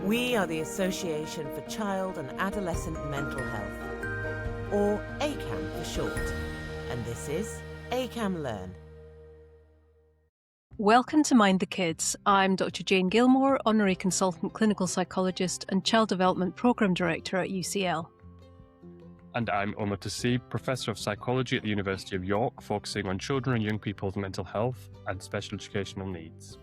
We are the Association for Child and Adolescent Mental Health, or ACAM for short, and this is ACAM Learn. Welcome to Mind the Kids. I'm Dr. Jane Gilmour, Honorary Consultant Clinical Psychologist and Child Development Programme Director at UCL. And I'm Umar Toseeb, Professor of Psychology at the University of York, focusing on children and young people's mental health and special educational needs.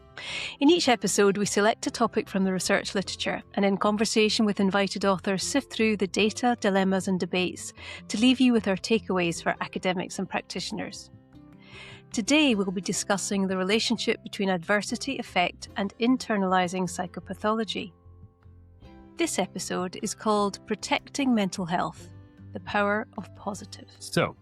In each episode, we select a topic from the research literature and in conversation with invited authors sift through the data, dilemmas and debates to leave you with our takeaways for academics and practitioners. Today, we'll be discussing the relationship between adversity effect and internalizing psychopathology. This episode is called Protecting Mental Health, the Power of Positive. So,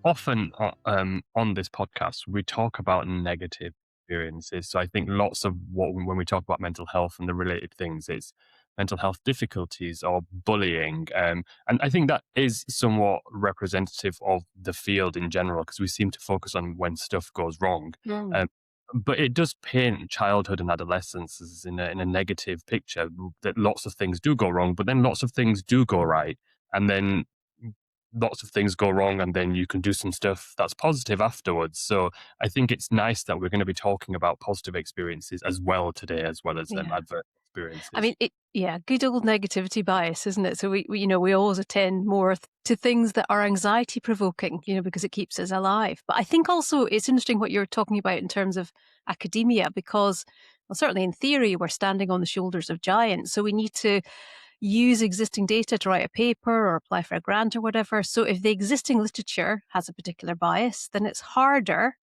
often on this podcast, we talk about negative experiences. So I think lots of when we talk about mental health and the related things, it's mental health difficulties or bullying. And I think that is somewhat representative of the field in general, because we seem to focus on when stuff goes wrong. But it does paint childhood and adolescence as in a negative picture, that lots of things do go wrong, but then lots of things do go right. And then lots of things go wrong, and then you can do some stuff that's positive afterwards. So I think it's nice that we're going to be talking about positive experiences as well today, as well as adverse experiences. I mean, good old negativity bias, isn't it? So we always attend more to things that are anxiety provoking, because it keeps us alive. But I think also it's interesting what you're talking about in terms of academia, because certainly in theory, we're standing on the shoulders of giants. So we need to use existing data to write a paper or apply for a grant or whatever. So if the existing literature has a particular bias, then it's harder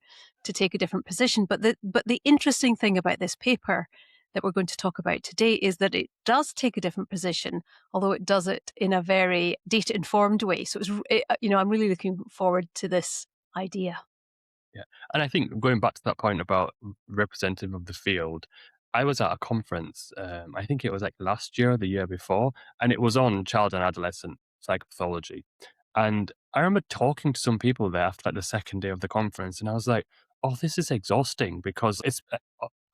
to take a different position. But the interesting thing about this paper that we're going to talk about today is that it does take a different position, although it does it in a very data-informed way. So I'm really looking forward to this idea. Yeah, and I think going back to that point about representative of the field, I was at a conference, I think it was like last year or the year before, and it was on child and adolescent psychopathology. And I remember talking to some people there after the second day of the conference, and I was like, oh, this is exhausting, because it's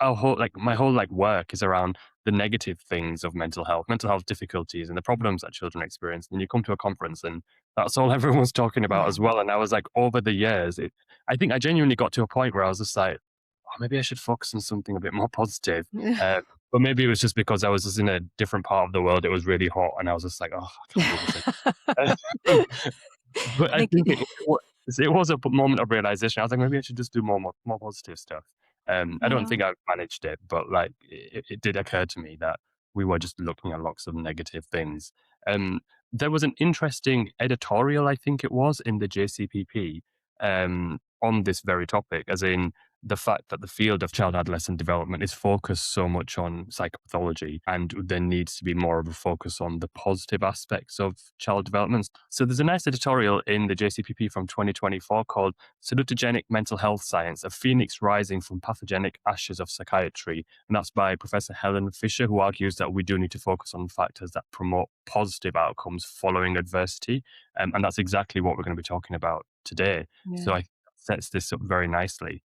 my whole work is around the negative things of mental health difficulties and the problems that children experience. And you come to a conference and that's all everyone's talking about as well. And I was like, over the years, I think I genuinely got to a point where I was just like, oh, maybe I should focus on something a bit more positive. But maybe it was just because I was just in a different part of the world. It was really hot, and I was just like, oh, I can't do this. But I think it was a moment of realization. I was like, maybe I should just do more positive stuff. I don't think I've managed it, but it did occur to me that we were just looking at lots of negative things. There was an interesting editorial, I think it was, in the JCPP on this very topic, as in the fact that the field of child adolescent development is focused so much on psychopathology, and there needs to be more of a focus on the positive aspects of child development. So there's a nice editorial in the JCPP from 2024 called Salutogenic Mental Health Science, a Phoenix Rising from Pathogenic Ashes of Psychiatry. And that's by Professor Helen Fisher, who argues that we do need to focus on factors that promote positive outcomes following adversity. And that's exactly what we're going to be talking about today. Yeah. So I think that sets this up very nicely.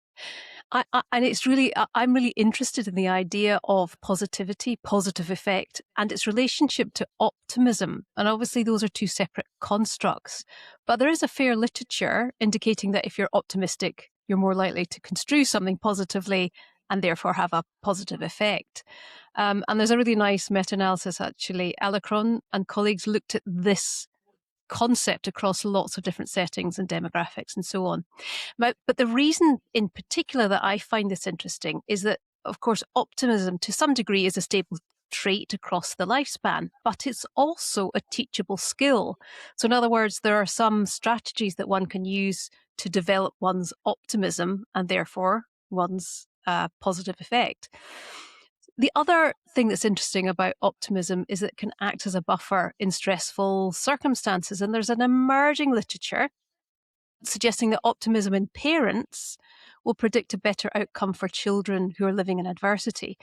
I'm really interested in the idea of positivity, positive effect, and its relationship to optimism. And obviously those are two separate constructs. But there is a fair literature indicating that if you're optimistic, you're more likely to construe something positively and therefore have a positive effect. And there's a really nice meta-analysis, actually. Alecron and colleagues looked at this concept across lots of different settings and demographics and so on. But the reason in particular that I find this interesting is that, of course, optimism to some degree is a stable trait across the lifespan, but it's also a teachable skill. So in other words, there are some strategies that one can use to develop one's optimism and therefore one's positive effect. The other thing that's interesting about optimism is that it can act as a buffer in stressful circumstances. And there's an emerging literature suggesting that optimism in parents will predict a better outcome for children who are living in adversity.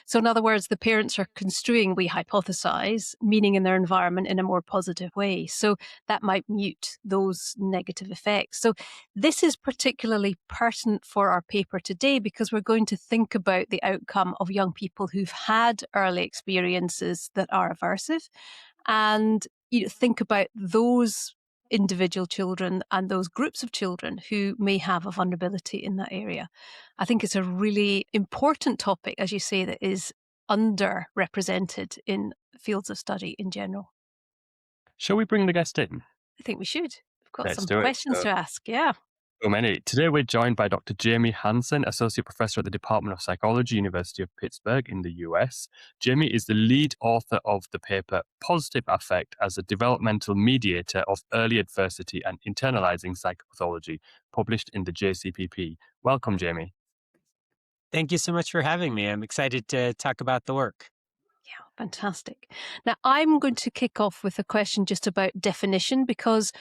So, in other words, the parents are construing, we hypothesize, meaning in their environment in a more positive way. So, that might mute those negative effects. So, this is particularly pertinent for our paper today because we're going to think about the outcome of young people who've had early experiences that are aversive and think about those individual children and those groups of children who may have a vulnerability in that area. I think it's a really important topic, as you say, that is underrepresented in fields of study in general. Shall we bring the guest in? I think we should. We've got Let's some do it. questions to ask. Yeah. So many. Today we're joined by Dr. Jamie Hanson, Associate Professor at the Department of Psychology, University of Pittsburgh in the US. Jamie is the lead author of the paper Positive Affect as a Developmental Mediator of Early Adversity and Internalizing Psychopathology, published in the JCPP. Welcome, Jamie. Thank you so much for having me. I'm excited to talk about the work. Yeah, fantastic. Now, I'm going to kick off with a question just about definition because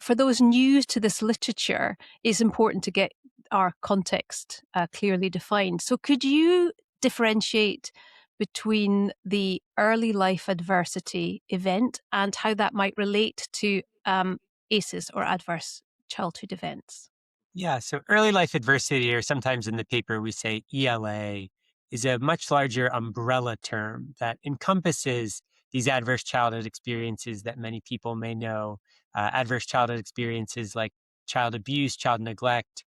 for those new to this literature, it's important to get our context clearly defined. So could you differentiate between the early life adversity event and how that might relate to ACEs or adverse childhood events? Yeah, so early life adversity, or sometimes in the paper we say ELA, is a much larger umbrella term that encompasses these adverse childhood experiences that many people may know. Adverse childhood experiences like child abuse, child neglect,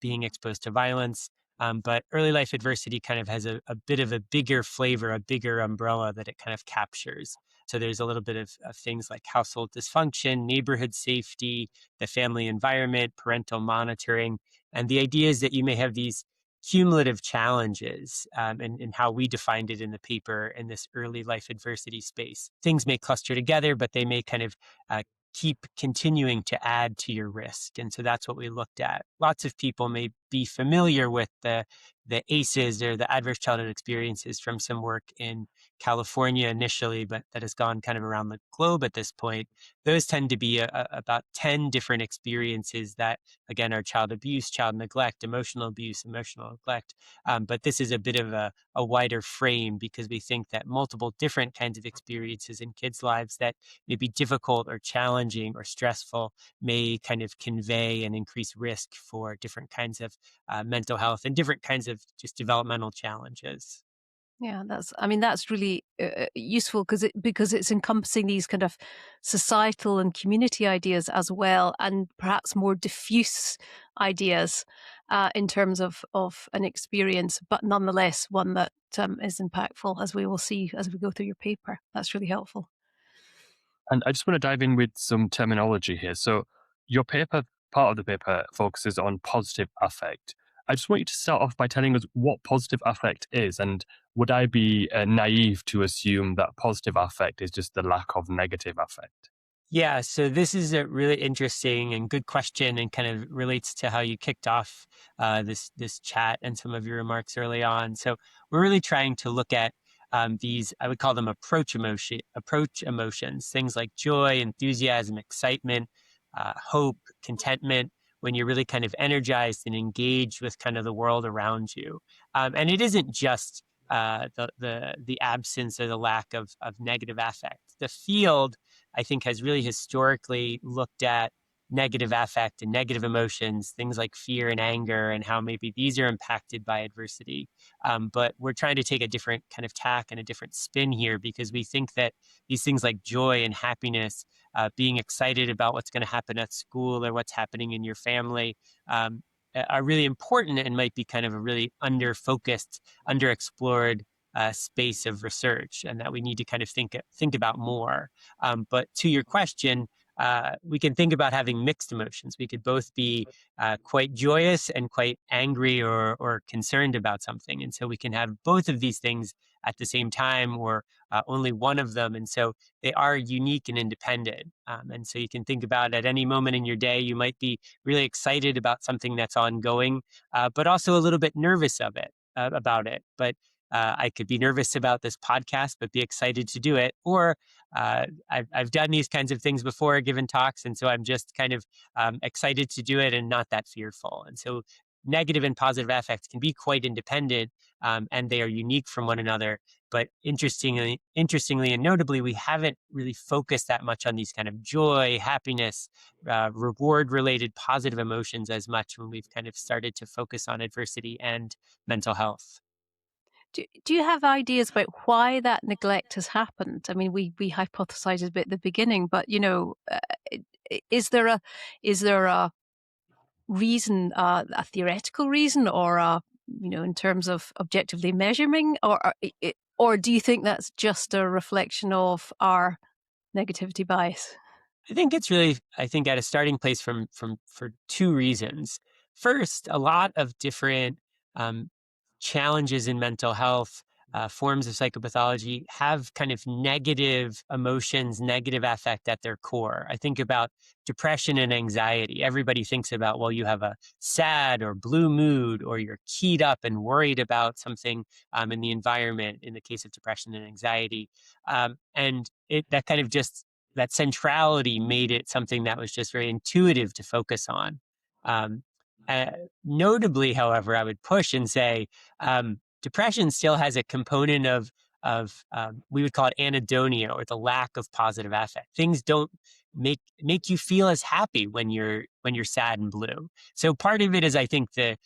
being exposed to violence. But early life adversity kind of has a bit of a bigger flavor, a bigger umbrella that it kind of captures. So there's a little bit of things like household dysfunction, neighborhood safety, the family environment, parental monitoring. And the idea is that you may have these cumulative challenges and how we defined it in the paper in this early life adversity space. Things may cluster together, but they may kind of keep continuing to add to your risk. And so that's what we looked at. Lots of people may be familiar with the ACEs or the adverse childhood experiences from some work in California initially, but that has gone kind of around the globe at this point. Those tend to be about 10 different experiences that, again, are child abuse, child neglect, emotional abuse, emotional neglect. But this is a bit of a wider frame because we think that multiple different kinds of experiences in kids' lives that may be difficult or challenging or stressful may kind of convey and increase risk for different kinds of mental health and different kinds of just developmental challenges. Yeah, that's really useful because it's encompassing these kind of societal and community ideas as well, and perhaps more diffuse ideas in terms of an experience, but nonetheless one that is impactful, as we will see as we go through your paper. That's really helpful. And I just want to dive in with some terminology here. So your paper, part of the paper focuses on positive affect. I just want you to start off by telling us what positive affect is. And would I be naive to assume that positive affect is just the lack of negative affect? Yeah, so this is a really interesting and good question, and kind of relates to how you kicked off this chat and some of your remarks early on. So we're really trying to look at these, I would call them approach emotions, things like joy, enthusiasm, excitement, hope, contentment. When you're really kind of energized and engaged with kind of the world around you, and it isn't just the absence or the lack of negative affect. The field, I think, has really historically looked at negative affect and negative emotions, things like fear and anger, and how maybe these are impacted by adversity. But we're trying to take a different kind of tack and a different spin here because we think that these things like joy and happiness, being excited about what's going to happen at school or what's happening in your family, are really important and might be kind of a really under-focused, underexplored space of research, and that we need to kind of think about more. But to your question, we can think about having mixed emotions. We could both be quite joyous and quite angry or concerned about something. And so we can have both of these things at the same time, or only one of them. And so they are unique and independent. And so you can think about at any moment in your day, you might be really excited about something that's ongoing, but also a little bit nervous about it. But I could be nervous about this podcast, but be excited to do it. Or I've done these kinds of things before, given talks, and so I'm just kind of excited to do it and not that fearful. And so negative and positive affects can be quite independent, and they are unique from one another. But interestingly and notably, we haven't really focused that much on these kind of joy, happiness, reward-related positive emotions as much when we've kind of started to focus on adversity and mental health. Do you have ideas about why that neglect has happened? I mean, we hypothesized a bit at the beginning, but is there a reason, a theoretical reason, or in terms of objectively measuring, or do you think that's just a reflection of our negativity bias? I think it's really, at a starting place for two reasons. First, a lot of different um, challenges in mental health, forms of psychopathology have kind of negative emotions, negative affect at their core. I think about depression and anxiety. Everybody thinks about, well, you have a sad or blue mood, or you're keyed up and worried about something in the environment, in the case of depression and anxiety. And that kind of just that centrality made it something that was just very intuitive to focus on. Um, Notably, however, I would push and say depression still has a component of we would call it anhedonia, or the lack of positive affect. Things don't make you feel as happy when you're sad and blue. So part of it is, I think, the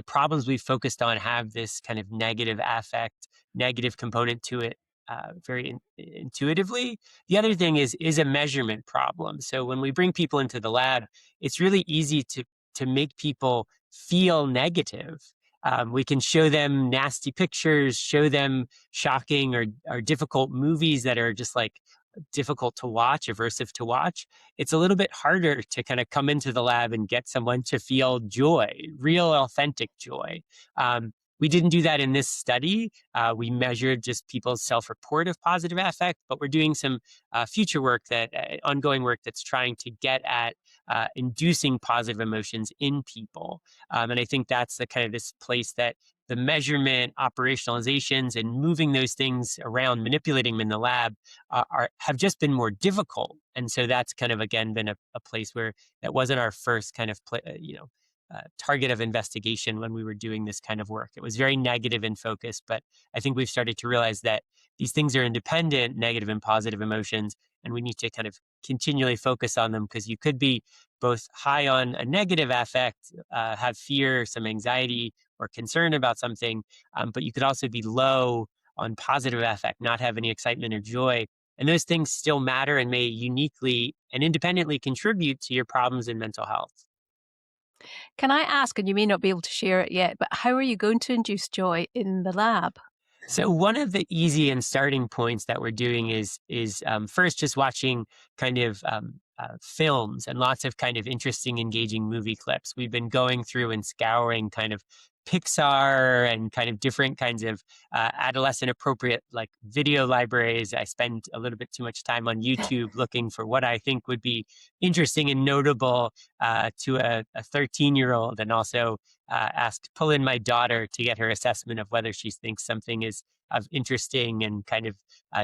problems we've focused on have this kind of negative affect, negative component to it, very intuitively. The other thing is a measurement problem. So when we bring people into the lab, it's really easy to make people feel negative. We can show them nasty pictures, show them shocking or difficult movies that are just like difficult to watch, aversive to watch. It's a little bit harder to kind of come into the lab and get someone to feel joy, real, authentic joy. We didn't do that in this study. We measured just people's self-report of positive affect, but we're doing some future work, ongoing work that's trying to get at inducing positive emotions in people. And I think that's the kind of this place that the measurement, operationalizations, and moving those things around, manipulating them in the lab have just been more difficult. And so that's kind of, again, been a place where that wasn't our first kind of target of investigation when we were doing this kind of work. It was very negative in focus, but I think we've started to realize that these things are independent, negative and positive emotions, and we need to kind of continually focus on them, because you could be both high on a negative affect, have fear, some anxiety or concern about something, but you could also be low on positive affect, not have any excitement or joy. And those things still matter and may uniquely and independently contribute to your problems in mental health. Can I ask, and you may not be able to share it yet, but how are you going to induce joy in the lab? So one of the easy and starting points that we're doing is first just watching kind of films and lots of kind of interesting, engaging movie clips. We've been going through and scouring kind of Pixar and kind of different kinds of adolescent appropriate like video libraries. I spend a little bit too much time on YouTube looking for what I think would be interesting and notable to a 13-year-old, and also pull in my daughter to get her assessment of whether she thinks something is of interesting and kind of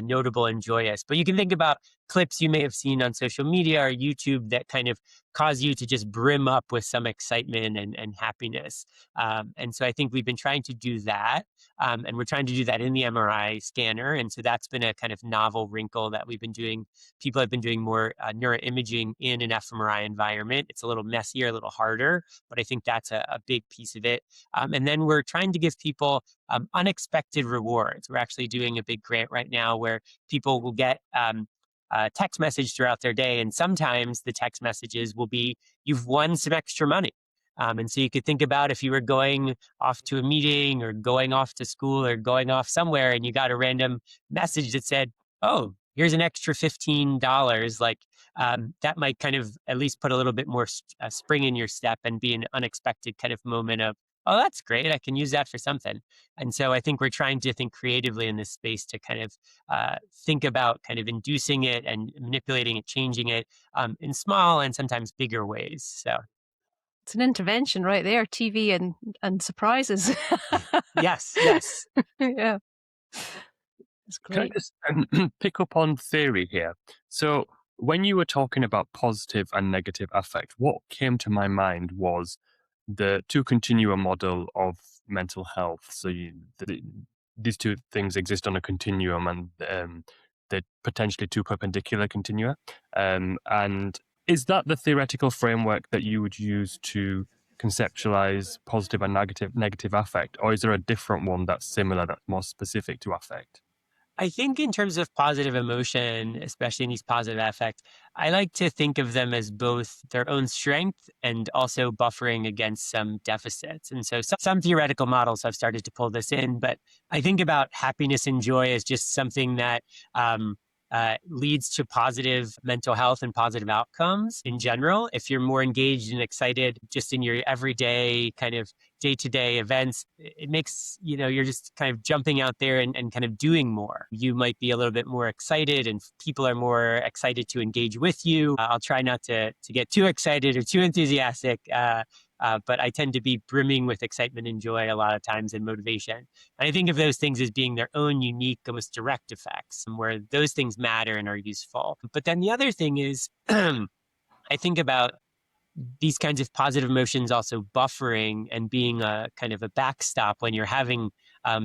notable and joyous. But you can think about clips you may have seen on social media or YouTube that kind of cause you to just brim up with some excitement and happiness. And so I think we've been trying to do that. And we're trying to do that in the MRI scanner. And so that's been a kind of novel wrinkle that we've been doing. People have been doing more neuroimaging in an fMRI environment. It's a little messier, a little harder, but I think that's a big piece of it. And then we're trying to give people unexpected rewards. We're actually doing a big grant right now where people will get a text message throughout their day. And sometimes the text messages will be, you've won some extra money. And so you could think about if you were going off to a meeting or going off to school or going off somewhere and you got a random message that said, oh, here's an extra $15. Like that might kind of at least put a little bit more spring in your step and be an unexpected kind of moment of, oh, that's great. I can use that for something. And so I think we're trying to think creatively in this space to kind of think about kind of inducing it and manipulating it, changing it in small and sometimes bigger ways. So it's an intervention right there, TV and surprises. Yes. Yeah. That's great. Can I just pick up on theory here? So when you were talking about positive and negative affect, what came to my mind was the two continua model of mental health. So these two things exist on a continuum, and they're potentially two perpendicular continua. And is that the theoretical framework that you would use to conceptualize positive and negative affect, or is there a different one that's similar, that's more specific to affect? I think in terms of positive emotion, especially in these positive affects, I like to think of them as both their own strength and also buffering against some deficits. And so some theoretical models have started to pull this in, but I think about happiness and joy as just something that leads to positive mental health and positive outcomes in general. If you're more engaged and excited just in your everyday kind of day-to-day events, it makes, you're just kind of jumping out there and kind of doing more. You might be a little bit more excited and people are more excited to engage with you. I'll try not to get too excited or too enthusiastic, but I tend to be brimming with excitement and joy a lot of times and motivation. And I think of those things as being their own unique, almost direct effects, where those things matter and are useful. But then the other thing is, I think about these kinds of positive emotions also buffering and being a kind of a backstop when you're having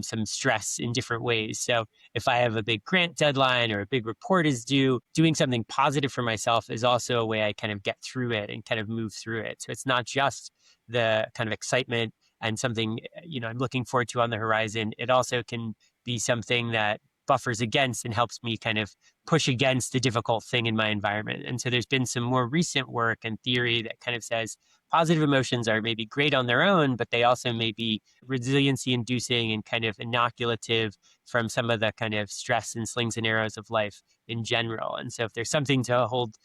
some stress in different ways. So if I have a big grant deadline or a big report is due, doing something positive for myself is also a way I kind of get through it and kind of move through it. So it's not just the kind of excitement and something, I'm looking forward to on the horizon. It also can be something that buffers against and helps me kind of push against a difficult thing in my environment. And so there's been some more recent work and theory that kind of says positive emotions are maybe great on their own, but they also may be resiliency inducing and kind of inoculative from some of the kind of stress and slings and arrows of life in general. And so if there's something to hold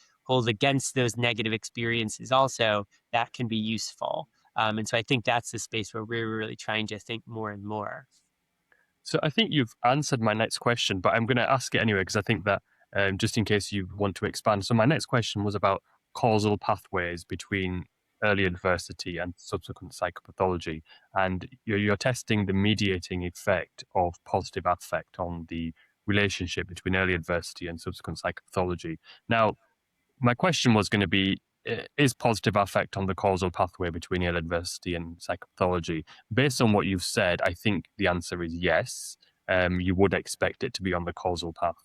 against those negative experiences also, that can be useful. And so I think that's the space where we're really trying to think more and more. So I think you've answered my next question, but I'm going to ask it anyway, because I think that just in case you want to expand. So my next question was about causal pathways between early adversity and subsequent psychopathology. And you're testing the mediating effect of positive affect on the relationship between early adversity and subsequent psychopathology. Now, my question was going to be, is positive affect on the causal pathway between early adversity and psychopathology? Based on what you've said, I think the answer is yes. You would expect it to be on the causal path.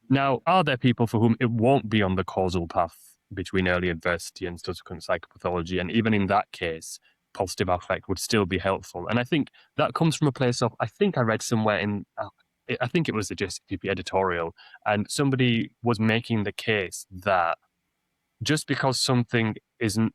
Now, are there people for whom it won't be on the causal path between early adversity and subsequent psychopathology? And even in that case, positive affect would still be helpful. And I think that comes from a place of, I think I read somewhere I think it was the JCPP editorial, and somebody was making the case that just because something isn't,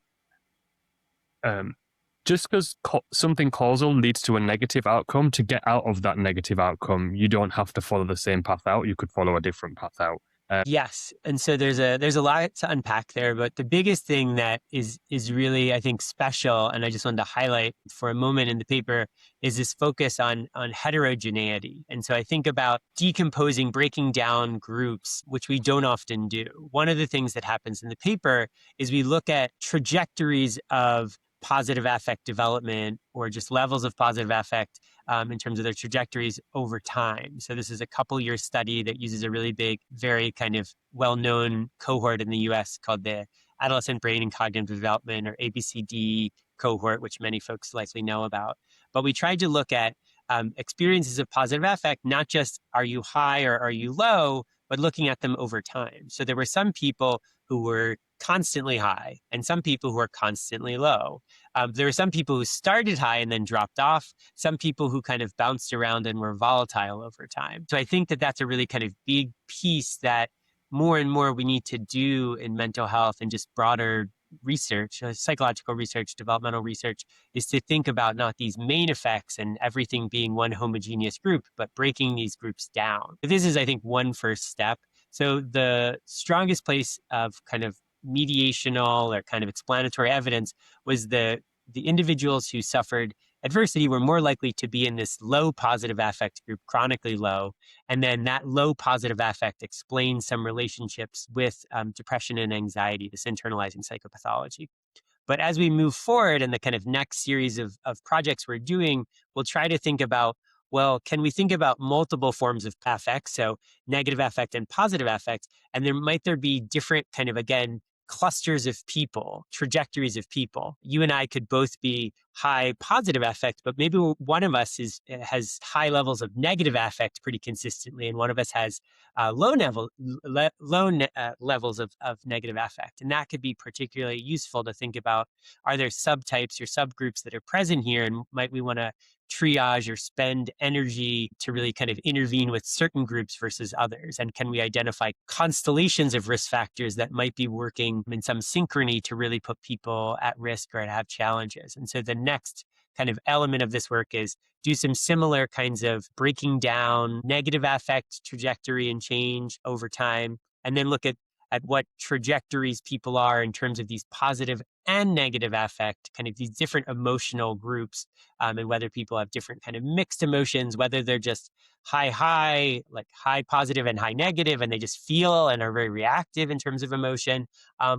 just because something causal leads to a negative outcome, to get out of that negative outcome, you don't have to follow the same path out. You could follow a different path out. Yes, and so there's a lot to unpack there, but the biggest thing that is really, I think, special, and I just wanted to highlight for a moment in the paper, is this focus on heterogeneity. And so I think about decomposing, breaking down groups, which we don't often do. One of the things that happens in the paper is we look at trajectories of positive affect development, or just levels of positive affect in terms of their trajectories over time. So this is a couple-year study that uses a really big, very kind of well-known cohort in the US called the Adolescent Brain and Cognitive Development, or ABCD cohort, which many folks likely know about. But we tried to look at experiences of positive affect, not just are you high or are you low, but looking at them over time. So there were some people who were constantly high and some people who are constantly low. There were some people who started high and then dropped off, some people who kind of bounced around and were volatile over time. So I think that that's a really kind of big piece that more and more we need to do in mental health and just broader research, psychological research, developmental research, is to think about not these main effects and everything being one homogeneous group, but breaking these groups down. This is, I think, one first step. So the strongest place of kind of mediational or kind of explanatory evidence was the individuals who suffered adversity were more likely to be in this low positive affect group, chronically low. And then that low positive affect explains some relationships with depression and anxiety, this internalizing psychopathology. But as we move forward in the kind of next series of projects we're doing, we'll try to think about, well, can we think about multiple forms of affect, so negative affect and positive affect, and might there be different kind of, again, clusters of people, trajectories of people. You and I could both be high positive affect, but maybe one of us has high levels of negative affect pretty consistently, and one of us has levels of negative affect. And that could be particularly useful to think about, are there subtypes or subgroups that are present here, and might we want to triage or spend energy to really kind of intervene with certain groups versus others? And can we identify constellations of risk factors that might be working in some synchrony to really put people at risk or have challenges? And so the next kind of element of this work is do some similar kinds of breaking down negative affect trajectory and change over time, and then look at what trajectories people are in terms of these positive and negative affect, kind of these different emotional groups, and whether people have different kind of mixed emotions, whether they're just high, like high positive and high negative, and they just feel and are very reactive in terms of emotion,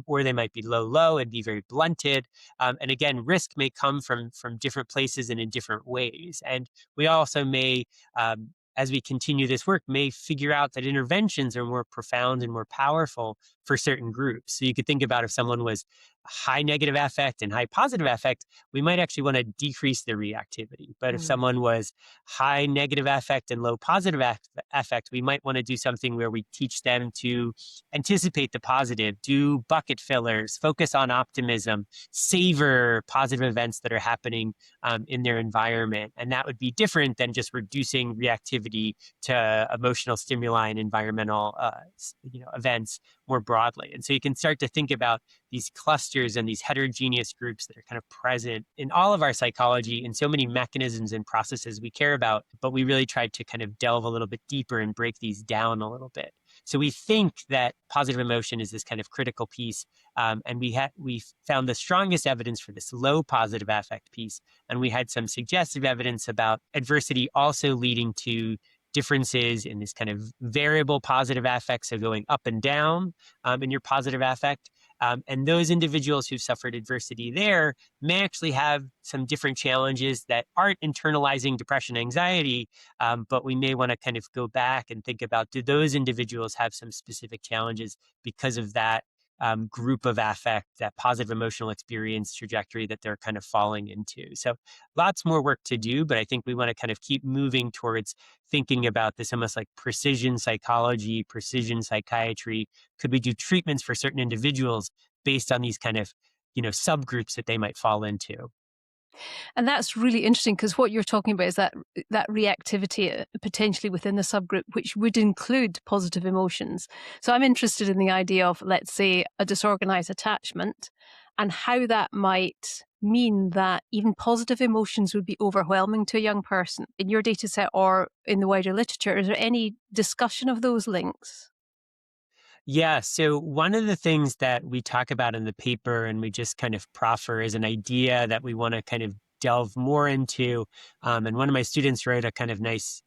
or they might be low and be very blunted. And again, risk may come from different places and in different ways. And we also may, as we continue this work, may figure out that interventions are more profound and more powerful for certain groups. So you could think about if someone was high negative affect and high positive affect, we might actually want to decrease their reactivity. But if someone was high negative affect and low positive affect, we might want to do something where we teach them to anticipate the positive, do bucket fillers, focus on optimism, savor positive events that are happening in their environment. And that would be different than just reducing reactivity to emotional stimuli and environmental events more broadly. And so you can start to think about these clusters and these heterogeneous groups that are kind of present in all of our psychology in so many mechanisms and processes we care about, but we really tried to kind of delve a little bit deeper and break these down a little bit. So we think that positive emotion is this kind of critical piece, and we found the strongest evidence for this low positive affect piece, and we had some suggestive evidence about adversity also leading to differences in this kind of variable positive affect, so going up and down in your positive affect. And those individuals who've suffered adversity there may actually have some different challenges that aren't internalizing depression, anxiety, but we may want to kind of go back and think about, do those individuals have some specific challenges because of that group of affect, that positive emotional experience trajectory that they're kind of falling into. So lots more work to do, but I think we want to kind of keep moving towards thinking about this almost like precision psychology, precision psychiatry. Could we do treatments for certain individuals based on these kind of, subgroups that they might fall into? And that's really interesting, because what you're talking about is that reactivity potentially within the subgroup, which would include positive emotions. So I'm interested in the idea of, let's say, a disorganized attachment, and how that might mean that even positive emotions would be overwhelming to a young person. In your data set or in the wider literature, is there any discussion of those links? Yeah, so one of the things that we talk about in the paper and we just kind of proffer is an idea that we want to kind of delve more into. And one of my students wrote a kind of nice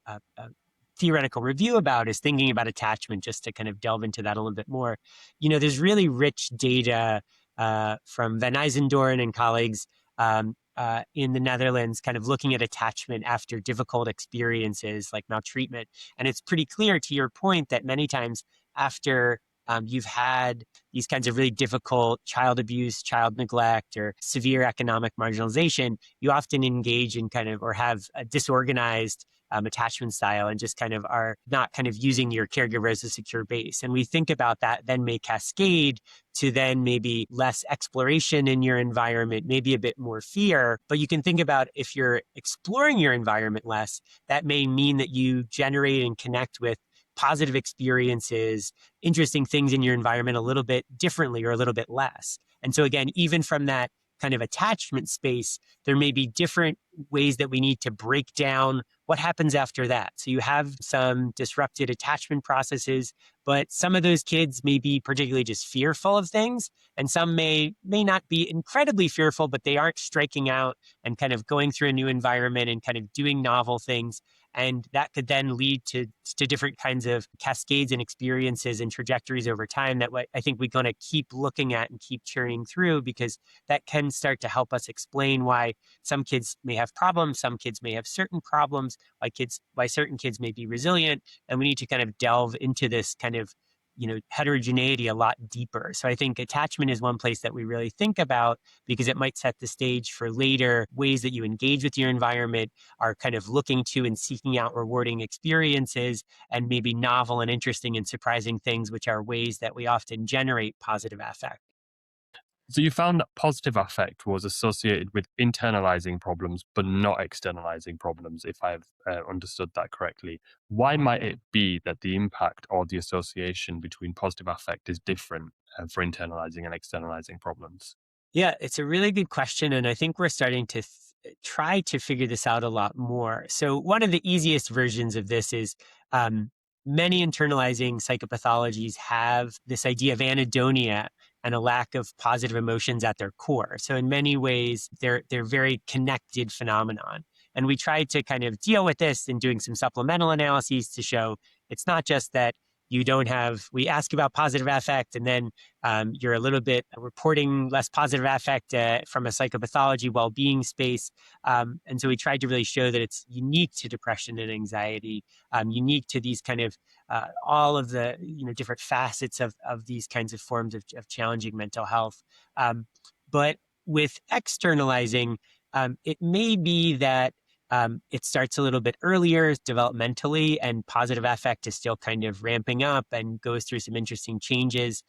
theoretical review about is thinking about attachment, just to kind of delve into that a little bit more. There's really rich data from Van IJzendoorn and colleagues in the Netherlands, kind of looking at attachment after difficult experiences like maltreatment. And it's pretty clear, to your point, that many times after you've had these kinds of really difficult child abuse, child neglect, or severe economic marginalization, you often engage in kind of, or have a disorganized attachment style, and just kind of are not kind of using your caregiver as a secure base. And we think about that then may cascade to then maybe less exploration in your environment, maybe a bit more fear. But you can think about, if you're exploring your environment less, that may mean that you generate and connect with positive experiences, interesting things in your environment a little bit differently or a little bit less. And so again, even from that kind of attachment space, there may be different ways that we need to break down what happens after that. So you have some disrupted attachment processes, but some of those kids may be particularly just fearful of things, and some may not be incredibly fearful, but they aren't striking out and kind of going through a new environment and kind of doing novel things. And that could then lead to different kinds of cascades and experiences and trajectories over time that I think we're going to keep looking at and keep churning through, because that can start to help us explain why some kids may have problems, some kids may have certain problems, why certain kids may be resilient. And we need to kind of delve into this kind of heterogeneity a lot deeper. So I think attachment is one place that we really think about because it might set the stage for later ways that you engage with your environment, are kind of looking to and seeking out rewarding experiences and maybe novel and interesting and surprising things, which are ways that we often generate positive affect. So you found that positive affect was associated with internalizing problems, but not externalizing problems, if I've understood that correctly. Why might it be that the impact or the association between positive affect is different for internalizing and externalizing problems? Yeah, it's a really good question. And I think we're starting to try to figure this out a lot more. So one of the easiest versions of this is many internalizing psychopathologies have this idea of anhedonia and a lack of positive emotions at their core. So in many ways, they're very connected phenomenon. And we tried to kind of deal with this in doing some supplemental analyses to show it's not just that you don't have, we ask about positive affect and then you're a little bit reporting less positive affect from a psychopathology well-being space. And so we tried to really show that it's unique to depression and anxiety, unique to these kind of all of the different facets of these kinds of forms of challenging mental health. But with externalizing, it may be that it starts a little bit earlier developmentally, and positive affect is still kind of ramping up and goes through some interesting changes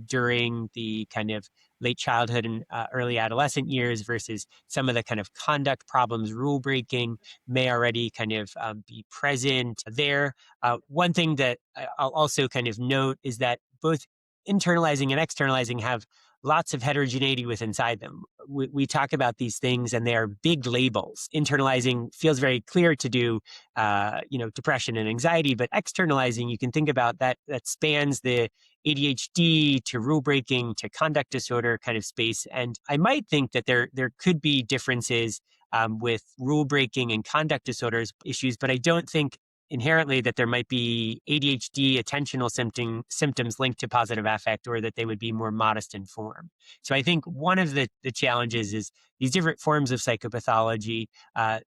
during the kind of late childhood and early adolescent years versus some of the kind of conduct problems, rule breaking may already kind of be present there. One thing that I'll also kind of note is that both internalizing and externalizing have lots of heterogeneity within inside them. We talk about these things and they are big labels. Internalizing feels very clear to do, depression and anxiety, but externalizing, you can think about that spans the ADHD to rule breaking to conduct disorder kind of space. And I might think that there could be differences with rule breaking and conduct disorders issues, but I don't think inherently that there might be ADHD attentional symptoms linked to positive affect, or that they would be more modest in form. So I think one of the challenges is these different forms of psychopathology,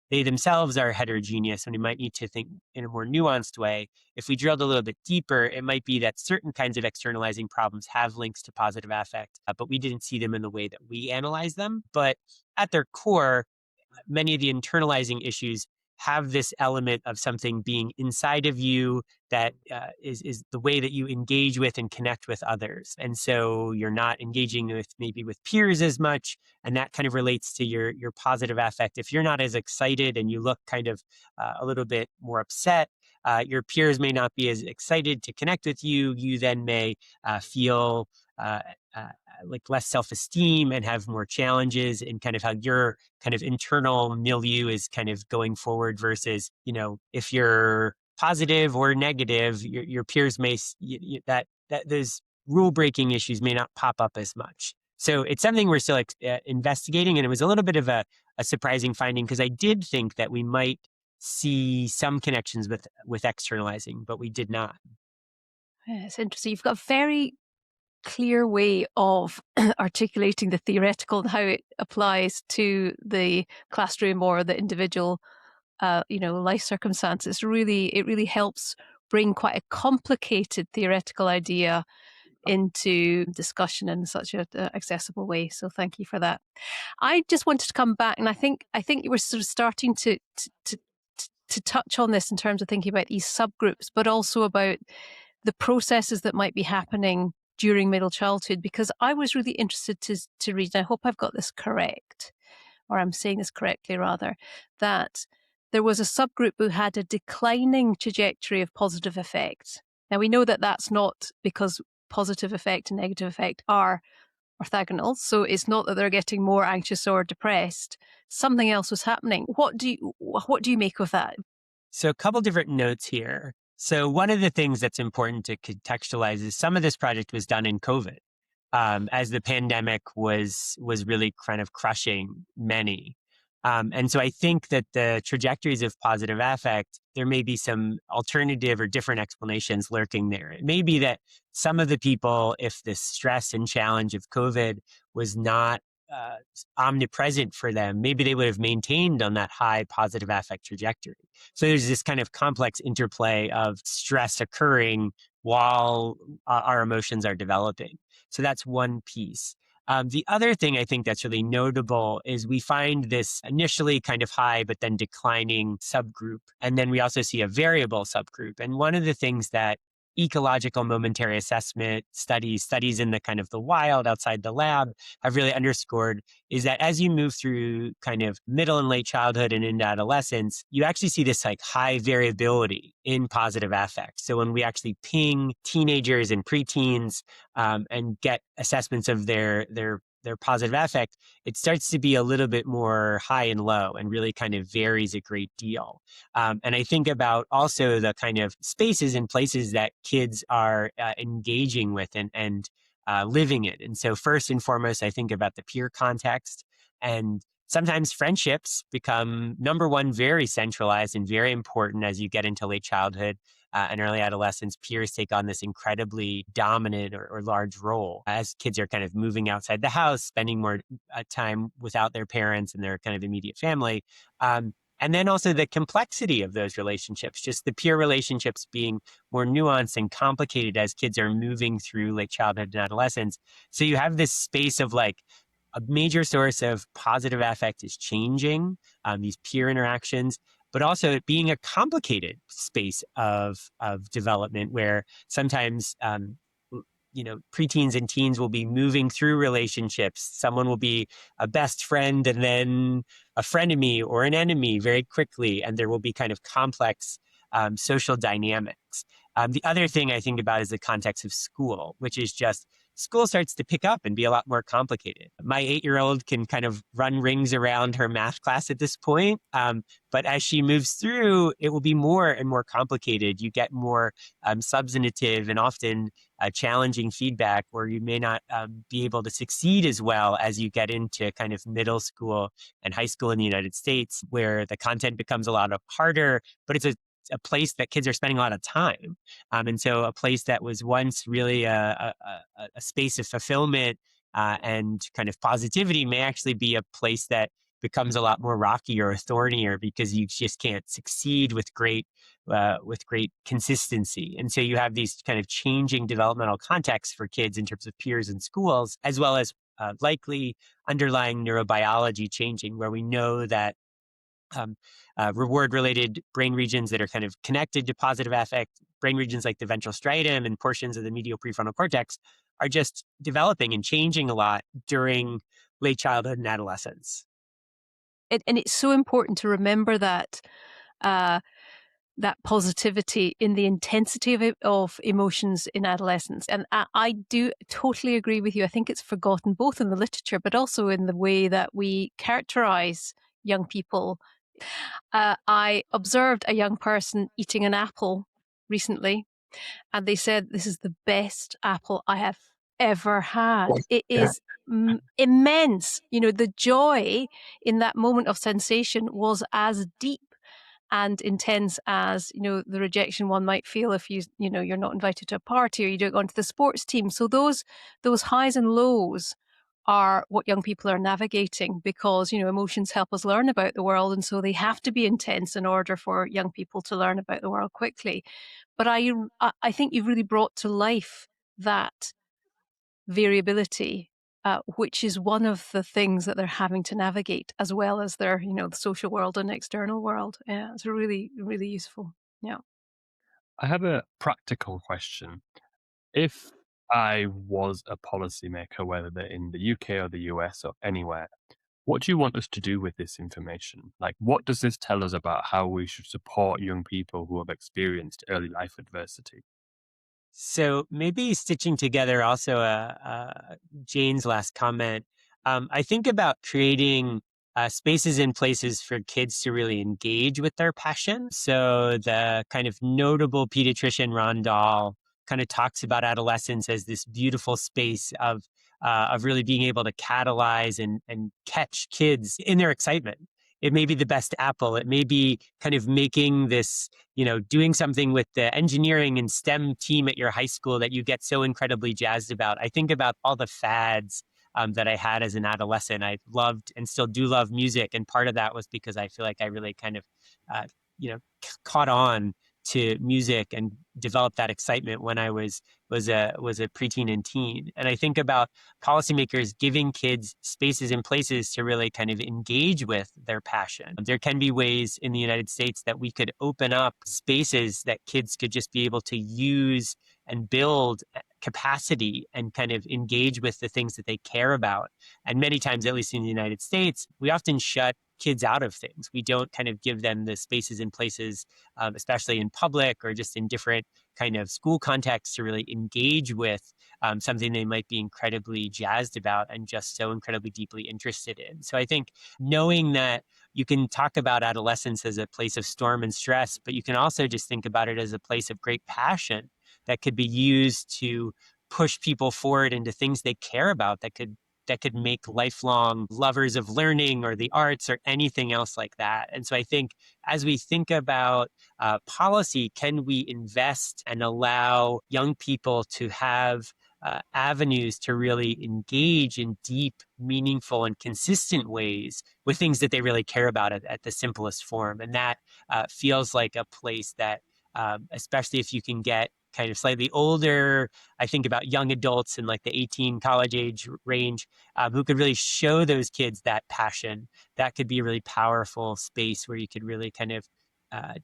they themselves are heterogeneous, and we might need to think in a more nuanced way. If we drilled a little bit deeper, it might be that certain kinds of externalizing problems have links to positive affect, but we didn't see them in the way that we analyze them. But at their core, many of the internalizing issues have this element of something being inside of you that is the way that you engage with and connect with others. And so you're not engaging with maybe with peers as much, and that kind of relates to your positive affect. If you're not as excited and you look kind of a little bit more upset, your peers may not be as excited to connect with you. You then may feel like less self-esteem and have more challenges in kind of how your kind of internal milieu is kind of going forward versus, if you're positive or negative, your peers may, that those rule breaking issues may not pop up as much. So it's something we're still investigating. And it was a little bit of a surprising finding because I did think that we might see some connections with externalizing, but we did not. Yeah, it's interesting. You've got a very clear way of articulating the theoretical and how it applies to the classroom or the individual, life circumstances. It really helps bring quite a complicated theoretical idea into discussion in such an accessible way. So thank you for that. I just wanted to come back, and I think you were sort of starting to touch on this in terms of thinking about these subgroups, but also about the processes that might be happening during middle childhood, because I was really interested to read, and I hope I've got this correct, or I'm saying this correctly rather, that there was a subgroup who had a declining trajectory of positive affect. Now we know that that's not because positive affect and negative affect are orthogonal, so it's not that they're getting more anxious or depressed. Something else was happening. What do you make of that? So a couple different notes here. So one of the things that's important to contextualize is some of this project was done in COVID, as the pandemic was really kind of crushing many. And so I think that the trajectories of positive affect, there may be some alternative or different explanations lurking there. It may be that some of the people, if the stress and challenge of COVID was not omnipresent for them, maybe they would have maintained on that high positive affect trajectory. So there's this kind of complex interplay of stress occurring while our emotions are developing. So that's one piece. The other thing I think that's really notable is we find this initially kind of high, but then declining subgroup. And then we also see a variable subgroup. And one of the things that ecological momentary assessment studies in the kind of the wild outside the lab have really underscored is that as you move through kind of middle and late childhood and into adolescence, you actually see this like high variability in positive affect. So when we actually ping teenagers and preteens and get assessments of their positive affect, it starts to be a little bit more high and low and really kind of varies a great deal. And I think about also the kind of spaces and places that kids are engaging with and living in. And so first and foremost, I think about the peer context, and sometimes friendships become, number one, very centralized and very important as you get into late childhood and early adolescence. Peers take on this incredibly dominant or large role as kids are kind of moving outside the house, spending more time without their parents and their kind of immediate family. And then also the complexity of those relationships, just the peer relationships being more nuanced and complicated as kids are moving through late childhood and adolescence. So you have this space of like, a major source of positive affect is changing, these peer interactions, but also being a complicated space of development where sometimes preteens and teens will be moving through relationships. Someone will be a best friend and then a frenemy or an enemy very quickly, and there will be kind of complex social dynamics. The other thing I think about is the context of school, which is just school starts to pick up and be a lot more complicated. My 8-year-old can kind of run rings around her math class at this point. But as she moves through, it will be more and more complicated. You get more substantive and often challenging feedback where you may not be able to succeed as well as you get into kind of middle school and high school in the United States, where the content becomes a lot harder, but it's a place that kids are spending a lot of time. And so a place that was once really a space of fulfillment and kind of positivity may actually be a place that becomes a lot more rocky or thornier because you just can't succeed with great consistency. And so you have these kind of changing developmental contexts for kids in terms of peers and schools, as well as likely underlying neurobiology changing, where we know that reward-related brain regions that are kind of connected to positive affect, brain regions like the ventral striatum and portions of the medial prefrontal cortex are just developing and changing a lot during late childhood and adolescence. And it's so important to remember that that positivity in the intensity of emotions in adolescence. And I do totally agree with you. I think it's forgotten both in the literature, but also in the way that we characterize young people. I observed a young person eating an apple recently, and they said, "This is the best apple I have ever had." It is immense. The joy in that moment of sensation was as deep and intense as, the rejection one might feel if you're not invited to a party or you don't go onto the sports team. So those highs and lows are what young people are navigating because, emotions help us learn about the world. And so they have to be intense in order for young people to learn about the world quickly. But I think you've really brought to life that variability, which is one of the things that they're having to navigate, as well as their, the social world and external world. Yeah, it's really, really useful. Yeah. I have a practical question. If I was a policymaker, whether they're in the UK or the US or anywhere, what do you want us to do with this information? Like, what does this tell us about how we should support young people who have experienced early life adversity? So maybe stitching together also Jane's last comment, I think about creating spaces and places for kids to really engage with their passion. So the kind of notable pediatrician Ron Dahl kind of talks about adolescence as this beautiful space of really being able to catalyze and catch kids in their excitement. It may be the best apple. It may be kind of making this, doing something with the engineering and STEM team at your high school that you get so incredibly jazzed about. I think about all the fads that I had as an adolescent. I loved and still do love music. And part of that was because I feel like I really kind of, caught on to music and developed that excitement when I was a preteen and teen. And I think about policymakers giving kids spaces and places to really kind of engage with their passion. There can be ways in the United States that we could open up spaces that kids could just be able to use and build capacity and kind of engage with the things that they care about. And many times, at least in the United States, we often shut kids out of things. We don't kind of give them the spaces and places, especially in public or just in different kind of school contexts, to really engage with something they might be incredibly jazzed about and just so incredibly deeply interested in. So I think knowing that you can talk about adolescence as a place of storm and stress, but you can also just think about it as a place of great passion that could be used to push people forward into things they care about, that could make lifelong lovers of learning or the arts or anything else like that. And so I think as we think about policy, can we invest and allow young people to have avenues to really engage in deep, meaningful, and consistent ways with things that they really care about at the simplest form? And that feels like a place that, especially if you can get kind of slightly older, I think about young adults in like the 18 college age range, who could really show those kids that passion. That could be a really powerful space where you could really kind of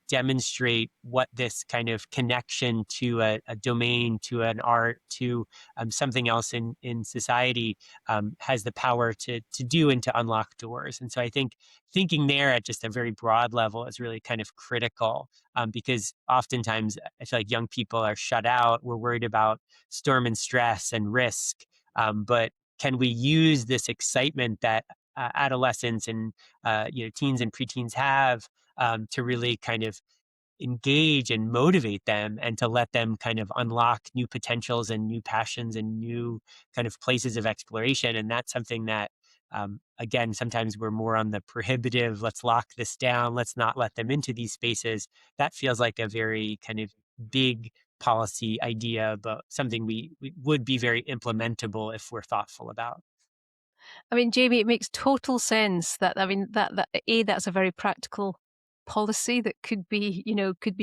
demonstrate what this kind of connection to a domain, to an art, to something else in society has the power to do and to unlock doors. And so I think thinking there at just a very broad level is really kind of critical, because oftentimes I feel like young people are shut out. We're worried about storm and stress and risk, but can we use this excitement that adolescents and teens and preteens have to really kind of engage and motivate them, and to let them kind of unlock new potentials and new passions and new kind of places of exploration? And that's something that, again, sometimes we're more on the prohibitive, let's lock this down, let's not let them into these spaces. That feels like a very kind of big policy idea, but something we would be very implementable if we're thoughtful about. I mean, Jamie, it makes total sense that that's a very practical policy that could be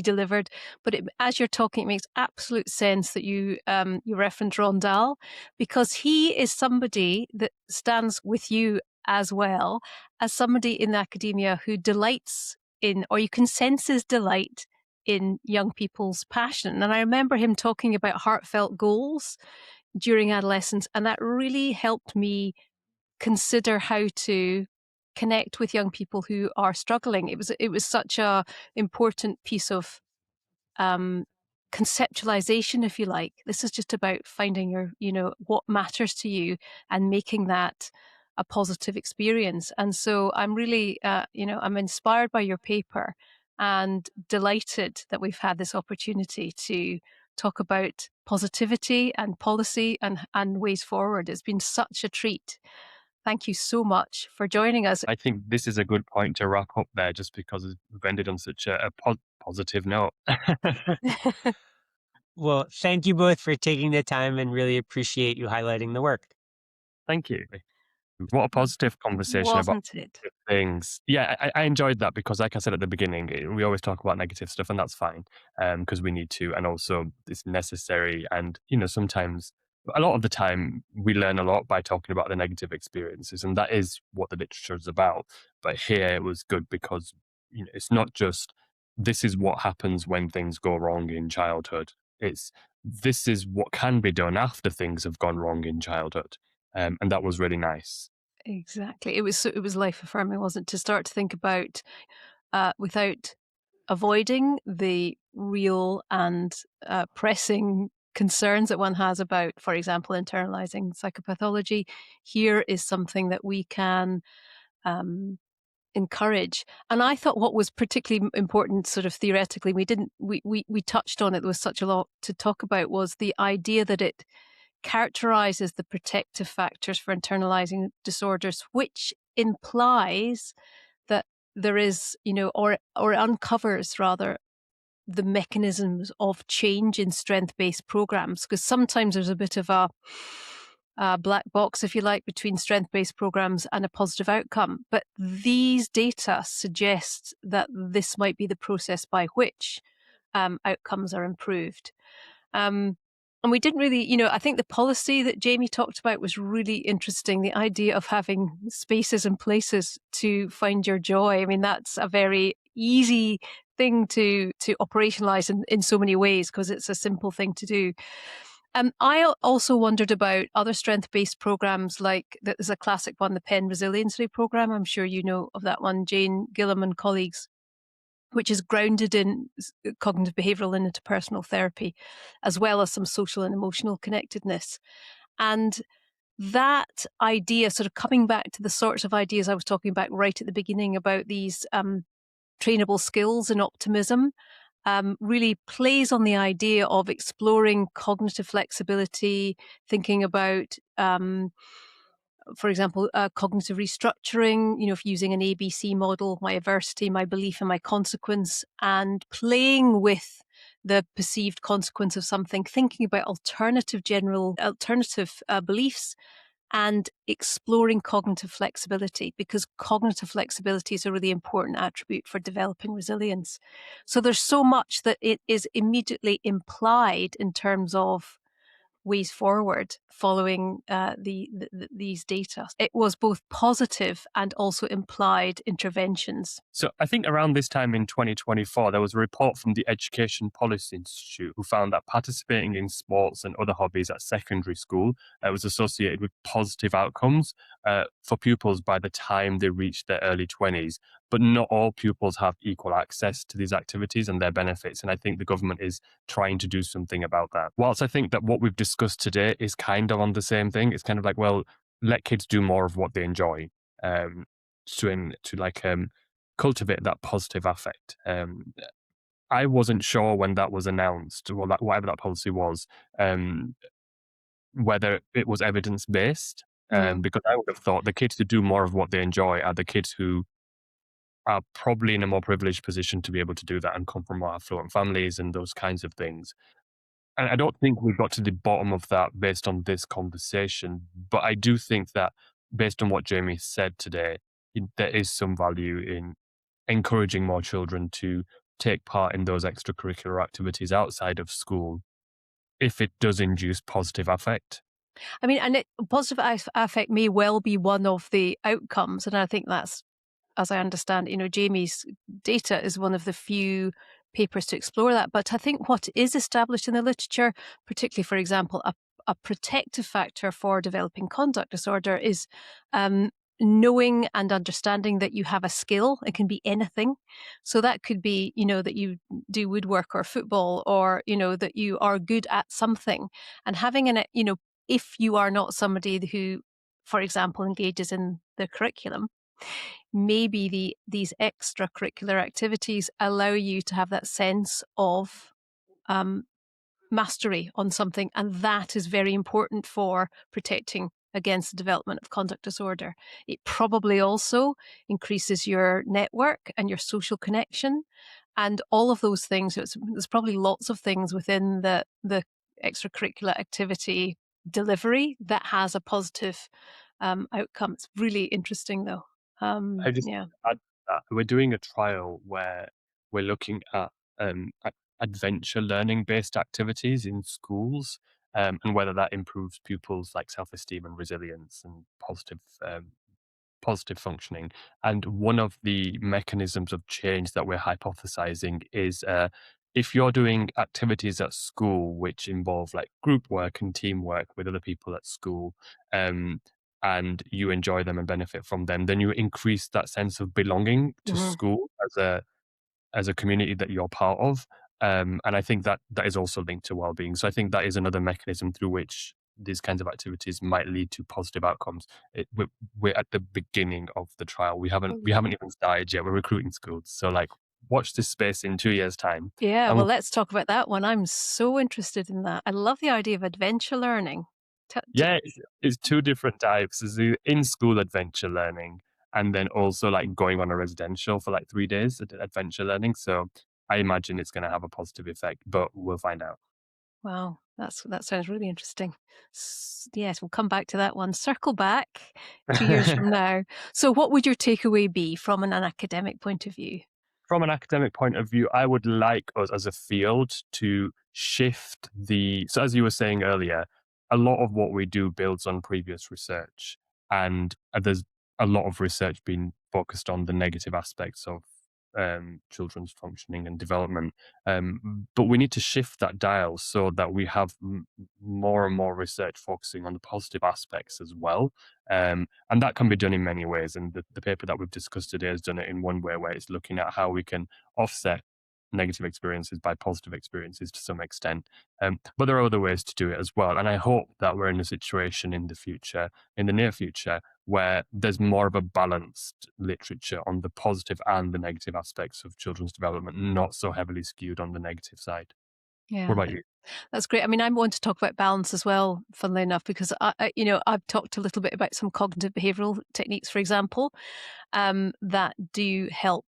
delivered. But as you're talking, it makes absolute sense that you reference Ron Dahl, because he is somebody that stands with you as well as somebody in academia who delights in, or you can sense his delight in, young people's passion. And I remember him talking about heartfelt goals during adolescence, and that really helped me consider how to connect with young people who are struggling. It was such a important piece of conceptualization, if you like. This is just about finding what matters to you and making that a positive experience. And so I'm really, I'm inspired by your paper and delighted that we've had this opportunity to talk about positivity and policy and ways forward. It's been such a treat. Thank you so much for joining us. I think this is a good point to wrap up there, just because we've ended on such a positive note. Well, thank you both for taking the time, and really appreciate you highlighting the work. Thank you. What a positive conversation about Wasn't it? things. Yeah, I enjoyed that, because like I said at the beginning, we always talk about negative stuff, and that's fine, because we need to, and also it's necessary. And, sometimes, a lot of the time, we learn a lot by talking about the negative experiences, and that is what the literature is about. But here it was good because, it's not just, this is what happens when things go wrong in childhood. This is what can be done after things have gone wrong in childhood. And that was really nice. Exactly. It was life affirming, wasn't it? To start to think about, without avoiding the real and pressing concerns that one has about, for example, internalizing psychopathology. Here is something that we can encourage. And I thought what was particularly important, sort of theoretically, we touched on it, there was such a lot to talk about, was the idea that it characterizes the protective factors for internalizing disorders, which implies that there is, or uncovers rather, the mechanisms of change in strength-based programs, because sometimes there's a bit of a black box, if you like, between strength-based programs and a positive outcome. But these data suggest that this might be the process by which outcomes are improved. And we didn't really, I think the policy that Jamie talked about was really interesting. The idea of having spaces and places to find your joy. I mean, that's a very easy thing to operationalize in so many ways because it's a simple thing to do. I also wondered about other strength-based programs, like there's a classic one, the Penn Resiliency Program. I'm sure you know of that one, Jane Gilmour and colleagues, which is grounded in cognitive behavioral and interpersonal therapy, as well as some social and emotional connectedness. And that idea, sort of coming back to the sorts of ideas I was talking about right at the beginning about these trainable skills and optimism, really plays on the idea of exploring cognitive flexibility, thinking about for example, cognitive restructuring, if using an ABC model, my aversity, my belief, and my consequence, and playing with the perceived consequence of something, thinking about alternative beliefs, and exploring cognitive flexibility, because cognitive flexibility is a really important attribute for developing resilience. So there's so much that it is immediately implied in terms of ways forward following these data. It was both positive and also implied interventions. So I think around this time in 2024, there was a report from the Education Policy Institute who found that participating in sports and other hobbies at secondary school was associated with positive outcomes for pupils by the time they reached their early 20s. But not all pupils have equal access to these activities and their benefits. And I think the government is trying to do something about that. Whilst I think that what we've discussed today is kind of on the same thing, it's kind of like, well, let kids do more of what they enjoy to cultivate that positive affect. I wasn't sure when that was announced, or whatever that policy was, whether it was evidence-based, because I would have thought the kids who do more of what they enjoy are the kids who are probably in a more privileged position to be able to do that and come from more affluent families and those kinds of things. And I don't think we got to the bottom of that based on this conversation, but I do think that based on what Jamie said today, there is some value in encouraging more children to take part in those extracurricular activities outside of school if it does induce positive affect. I mean, and positive affect may well be one of the outcomes, and I think that's, as I understand, Jamie's data is one of the few papers to explore that. But I think what is established in the literature, particularly, for example, a protective factor for developing conduct disorder is knowing and understanding that you have a skill. It can be anything. So that could be, that you do woodwork or football, or, that you are good at something. And having if you are not somebody who, for example, engages in the curriculum, maybe these extracurricular activities allow you to have that sense of mastery on something. And that is very important for protecting against the development of conduct disorder. It probably also increases your network and your social connection and all of those things. So there's probably lots of things within the extracurricular activity delivery that has a positive outcome. It's really interesting, though. I just add that we're doing a trial where we're looking at adventure learning based activities in schools, and whether that improves pupils' like self-esteem and resilience and positive functioning. And one of the mechanisms of change that we're hypothesizing is if you're doing activities at school which involve like group work and teamwork with other people at school, and you enjoy them and benefit from them, then you increase that sense of belonging to school as a community that you're part of. And I think that is also linked to well-being. So I think that is another mechanism through which these kinds of activities might lead to positive outcomes. We're at the beginning of the trial. We haven't even started yet. We're recruiting schools. So like, watch this space in 2 years' time. Yeah, well, let's talk about that one. I'm so interested in that. I love the idea of adventure learning. Yeah, it's two different types. There's the in-school adventure learning, and then also like going on a residential for like 3 days adventure learning. So I imagine it's going to have a positive effect, but we'll find out. Wow, that sounds really interesting. Yes, we'll come back to that one. Circle back 2 years from now. So what would your takeaway be from an academic point of view? from an academic point of view, I would like us as a field to shift so as you were saying earlier, a lot of what we do builds on previous research. And there's a lot of research being focused on the negative aspects of children's functioning and development. But we need to shift that dial so that we have more and more research focusing on the positive aspects as well. And that can be done in many ways. And the paper that we've discussed today has done it in one way, where it's looking at how we can offset negative experiences by positive experiences to some extent. But there are other ways to do it as well. And I hope that we're in a situation in the near future, where there's more of a balanced literature on the positive and the negative aspects of children's development, not so heavily skewed on the negative side. Yeah. What about you? That's great. I mean, I want to talk about balance as well, funnily enough, because I've talked a little bit about some cognitive behavioral techniques, for example, that do help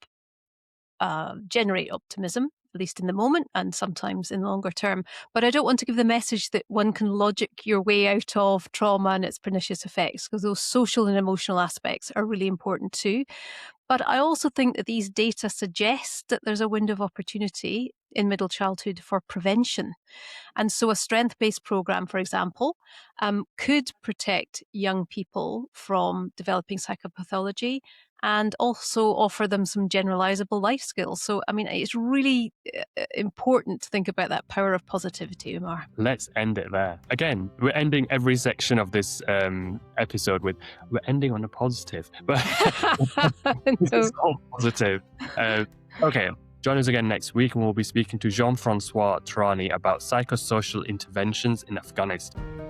generate optimism, at least in the moment, and sometimes in the longer term. But I don't want to give the message that one can logic your way out of trauma and its pernicious effects, because those social and emotional aspects are really important too. But I also think that these data suggest that there's a window of opportunity in middle childhood for prevention. And so a strength-based program, for example, could protect young people from developing psychopathology and also offer them some generalizable life skills. So, I mean, it's really important to think about that power of positivity, Umar. Let's end it there. Again, we're ending every section of this episode with, we're ending on a positive. But this is all positive. Okay, join us again next week, and we'll be speaking to Jean-Francois Trani about psychosocial interventions in Afghanistan.